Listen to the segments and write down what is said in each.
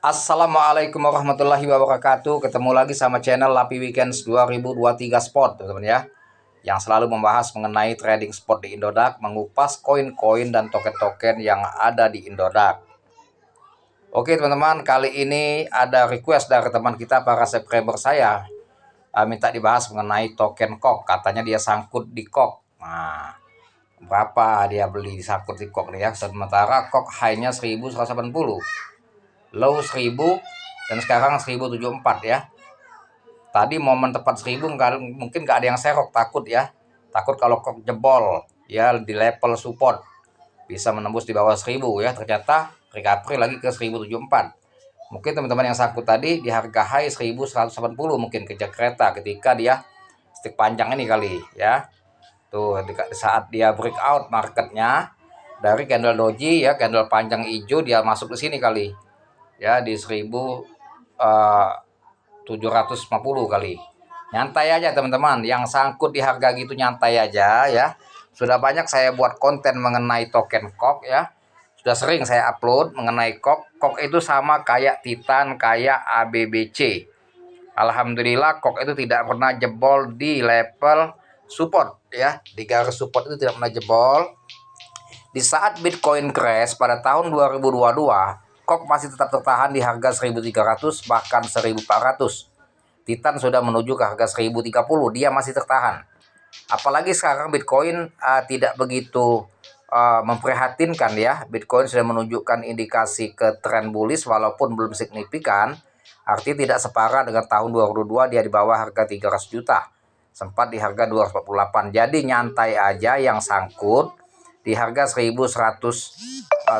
Assalamualaikum warahmatullahi wabarakatuh. Ketemu lagi sama channel Lapi Weekends 2023 Sport, teman-teman ya. Yang selalu membahas mengenai trading spot di Indodax, mengupas koin-koin dan token-token yang ada di Indodax. Oke teman-teman, kali ini ada request dari teman kita, para subscriber saya, minta dibahas mengenai token KOK. Katanya dia sangkut di KOK. Nah, berapa dia beli sangkut di KOK nih ya? Sementara KOK high-nya 1180, low 1000, dan sekarang 1074 ya. Tadi momen tepat 1000 mungkin nggak ada yang serok, takut ya. Takut kalau KOK jebol ya di level support bisa menembus di bawah 1000 ya. Ternyata recovery lagi ke 1074. Mungkin teman-teman yang sangkut tadi di harga high 1180 mungkin kejar kereta ketika dia stick panjang ini kali ya. Tuh saat dia breakout marketnya dari candle doji ya, candle panjang hijau, dia masuk ke sini kali ya di 1750 kali. Nyantai aja teman-teman, yang sangkut di harga gitu nyantai aja ya. Sudah banyak saya buat konten mengenai token KOK ya. Sudah sering saya upload mengenai KOK. KOK itu sama kayak Titan, kayak ABBC. Alhamdulillah KOK itu tidak pernah jebol di level support ya. Di garis support itu tidak pernah jebol. Di saat Bitcoin crash pada tahun 2022, KOK masih tetap tertahan di harga 1300 bahkan 1400. Titan sudah menuju ke harga 1030, dia masih tertahan. Apalagi sekarang Bitcoin tidak begitu memprihatinkan ya. Bitcoin sudah menunjukkan indikasi ke tren bullish walaupun belum signifikan. Artinya tidak separah dengan tahun 2022, dia di bawah harga 300 juta. Sempat di harga 248. Jadi nyantai aja yang sangkut di harga 1170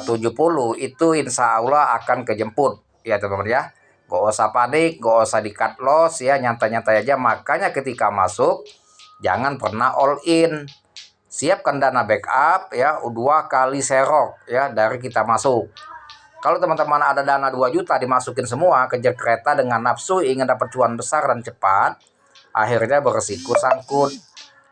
itu insya Allah akan kejemput ya teman-teman ya. Gak usah panik, gak usah di cut loss ya, nyantai-nyantai aja. Makanya ketika masuk jangan pernah all in. Siapkan dana backup ya, 2 kali serok ya dari kita masuk. Kalau teman-teman ada dana 2 juta dimasukin semua, kejar kereta dengan nafsu ingin dapat cuan besar dan cepat, akhirnya beresiko sangkut.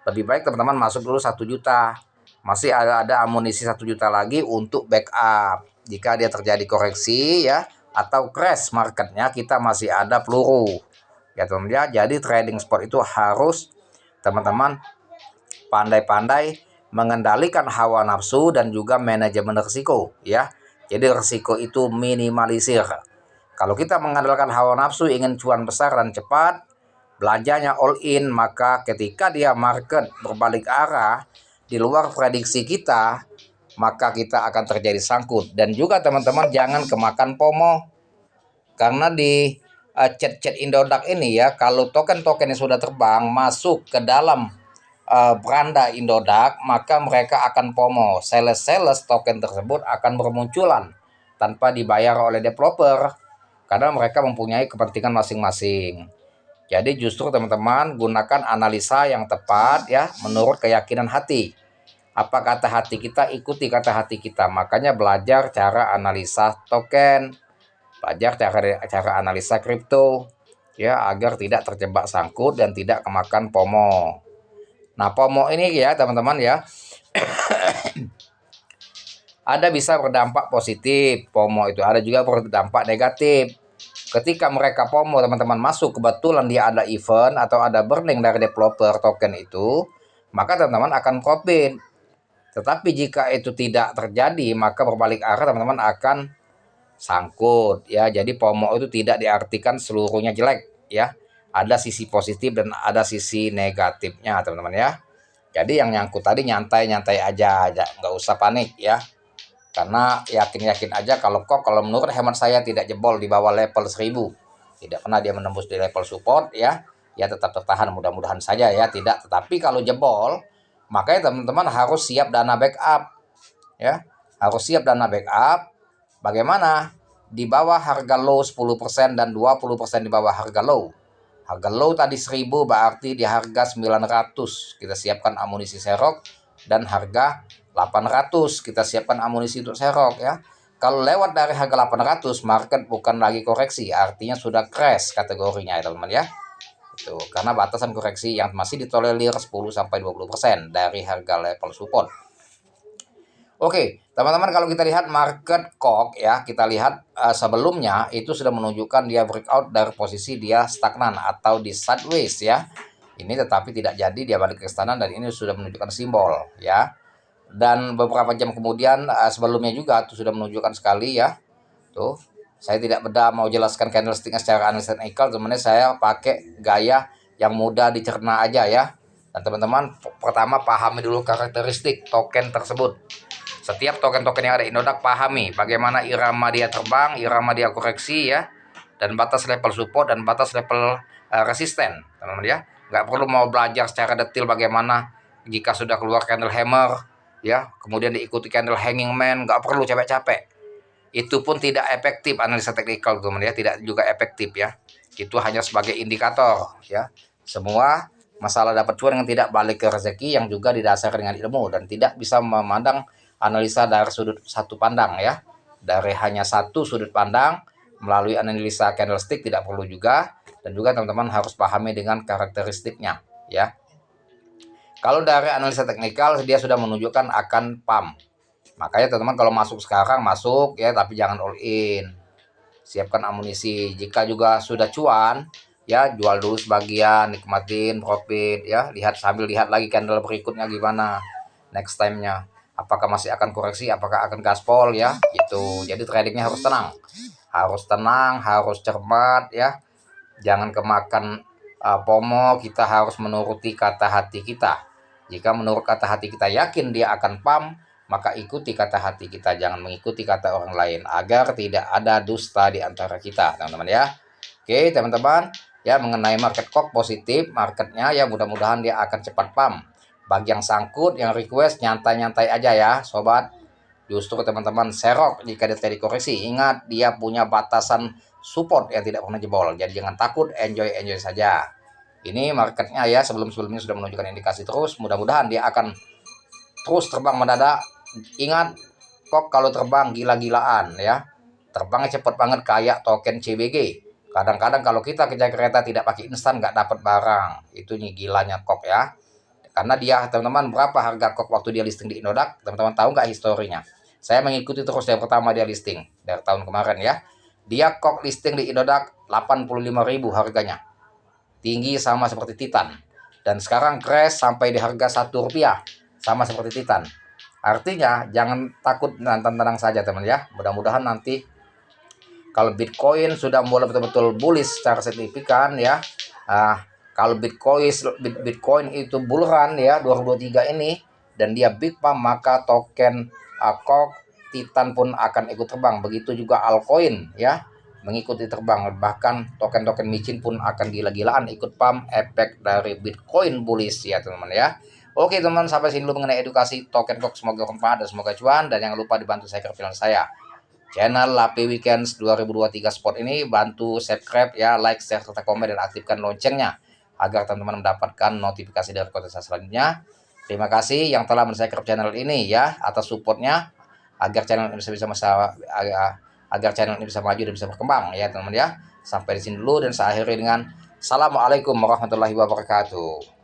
Lebih baik teman-teman masuk dulu 1 juta. Masih ada amunisi 1 juta lagi untuk backup. Jika dia terjadi koreksi ya atau crash marketnya, kita masih ada peluru ya teman-teman ya. Jadi trading spot itu harus teman-teman pandai-pandai mengendalikan hawa nafsu dan juga manajemen risiko ya. Jadi risiko itu minimalisir. Kalau kita mengandalkan hawa nafsu ingin cuan besar dan cepat, belanjanya all in, maka ketika dia market berbalik arah di luar prediksi kita, maka kita akan terjadi sangkut. Dan juga teman-teman jangan kemakan FOMO. Karena di chat-chat Indodax ini ya, kalau token-token yang sudah terbang masuk ke dalam beranda Indodax, maka mereka akan FOMO. Sales-sales token tersebut akan bermunculan tanpa dibayar oleh developer karena mereka mempunyai kepentingan masing-masing. Jadi justru teman-teman gunakan analisa yang tepat ya, menurut keyakinan hati. Apa kata hati kita, ikuti kata hati kita. Makanya belajar cara analisa token, belajar cara analisa kripto ya, agar tidak terjebak sangkut dan tidak kemakan FOMO. Nah, FOMO ini ya teman-teman ya, ada bisa berdampak positif. FOMO itu ada juga berdampak negatif. Ketika mereka FOMO teman-teman masuk, kebetulan dia ada event atau ada burning dari developer token itu, maka teman-teman akan profit. Tetapi jika itu tidak terjadi, maka berbalik arah teman-teman akan sangkut ya. Jadi FOMO itu tidak diartikan seluruhnya jelek ya. Ada sisi positif dan ada sisi negatifnya teman-teman ya. Jadi yang nyangkut tadi nyantai-nyantai aja, nggak usah panik ya. Karena yakin-yakin aja kalau menurut hemat saya tidak jebol di bawah level 1000. Tidak pernah dia menembus di level support ya. Ya tetap tertahan, mudah-mudahan saja ya tidak. Tetapi kalau jebol, makanya teman-teman harus siap dana backup ya. Harus siap dana backup. Bagaimana? Di bawah harga low 10% dan 20% di bawah harga low. Harga low tadi 1000 berarti di harga 900 kita siapkan amunisi serok, dan harga 800 kita siapkan amunisi untuk serok ya. Kalau lewat dari harga 800, market bukan lagi koreksi, artinya sudah crash kategorinya ya teman-teman ya. Itu karena batasan koreksi yang masih ditolerir 10-20% dari harga level support. Oke, teman-teman, kalau kita lihat market kok ya, kita lihat sebelumnya itu sudah menunjukkan dia breakout dari posisi dia stagnan atau di sideways ya. Ini tetapi tidak jadi, dia balik ke stagnan dan ini sudah menunjukkan simbol ya. Dan beberapa jam kemudian sebelumnya juga tuh sudah menunjukkan sekali ya. Tuh, saya tidak beda mau jelaskan candlesticknya secara analisa teknikal, teman-teman, saya pakai gaya yang mudah dicerna aja ya. Dan teman-teman, pertama pahami dulu karakteristik token tersebut. Setiap token-token yang ada Indodax pahami bagaimana irama dia terbang, irama dia koreksi ya, dan batas level support dan batas level resisten, teman-teman ya. Nggak perlu mau belajar secara detail bagaimana jika sudah keluar candle hammer ya, kemudian diikuti candle hanging man, nggak perlu capek-capek. Itu pun tidak efektif analisa teknikal, teman-teman ya, tidak juga efektif ya. Itu hanya sebagai indikator ya. Semua masalah dapat cuan yang tidak balik ke rezeki yang juga didasarkan dengan ilmu dan tidak bisa memandang analisa dari sudut satu pandang ya, dari hanya satu sudut pandang melalui analisa candlestick tidak perlu juga. Dan juga teman-teman harus pahami dengan karakteristiknya ya. Kalau dari analisa teknikal dia sudah menunjukkan akan pump, makanya teman-teman kalau masuk sekarang masuk ya, tapi jangan all in, siapkan amunisi. Jika juga sudah cuan ya, jual dulu sebagian, nikmatin profit ya, lihat sambil lihat lagi candle berikutnya gimana next time-nya, apakah masih akan koreksi, apakah akan gaspol ya gitu. Jadi tradingnya harus tenang, harus cermat ya, jangan kemakan FOMO. Kita harus menuruti kata hati kita. Jika menurut kata hati kita yakin dia akan pump, maka ikuti kata hati kita, jangan mengikuti kata orang lain agar tidak ada dusta di antara kita, teman-teman ya. Oke, teman-teman ya, mengenai market kok positif marketnya ya, mudah-mudahan dia akan cepat pump. Bagi yang sangkut, yang request, nyantai-nyantai aja ya sobat. Justru teman-teman serok jika dia tadi koreksi, ingat dia punya batasan support yang tidak pernah jebol. Jadi jangan takut, enjoy saja. Ini marketnya ya, sebelum-sebelumnya sudah menunjukkan indikasi terus. Mudah-mudahan dia akan terus terbang mendadak. Ingat, kok kalau terbang gila-gilaan ya, terbangnya cepat banget kayak token CBG. Kadang-kadang kalau kita kejar kereta tidak pakai instan nggak dapat barang. Itu nih gilanya kok ya. Karena dia, teman-teman, berapa harga kok waktu dia listing di Indodax? Teman-teman tahu nggak historinya? Saya mengikuti terus dari pertama dia listing dari tahun kemarin ya. Dia kok listing di Indodax 85.000 harganya, tinggi sama seperti Titan, dan sekarang crash sampai di harga Rp1 sama seperti Titan. Artinya jangan takut, tenang saja teman ya. Mudah-mudahan nanti kalau Bitcoin sudah mulai betul-betul bullish secara signifikan ya, kalau Bitcoin itu bull run ya 2023 ini dan dia big pump, maka token kok Titan pun akan ikut terbang. Begitu juga altcoin ya, mengikuti terbang. Bahkan token-token micin pun akan gila-gilaan ikut pump efek dari Bitcoin bullish ya teman-teman ya. Oke teman-teman, sampai sini dulu mengenai edukasi token kok. Semoga bermanfaat dan semoga cuan, dan jangan lupa dibantu share channel saya, channel Lapi Weekends 2023 Sport ini. Bantu subscribe ya, like, share, serta komen, dan aktifkan loncengnya agar teman-teman mendapatkan notifikasi dari konten saya selanjutnya. Terima kasih yang telah men-subscribe channel ini ya, atas supportnya agar channel ini bisa maju dan bisa berkembang ya teman-teman ya. Sampai di sini dulu dan saya akhiri dengan assalamualaikum warahmatullahi wabarakatuh.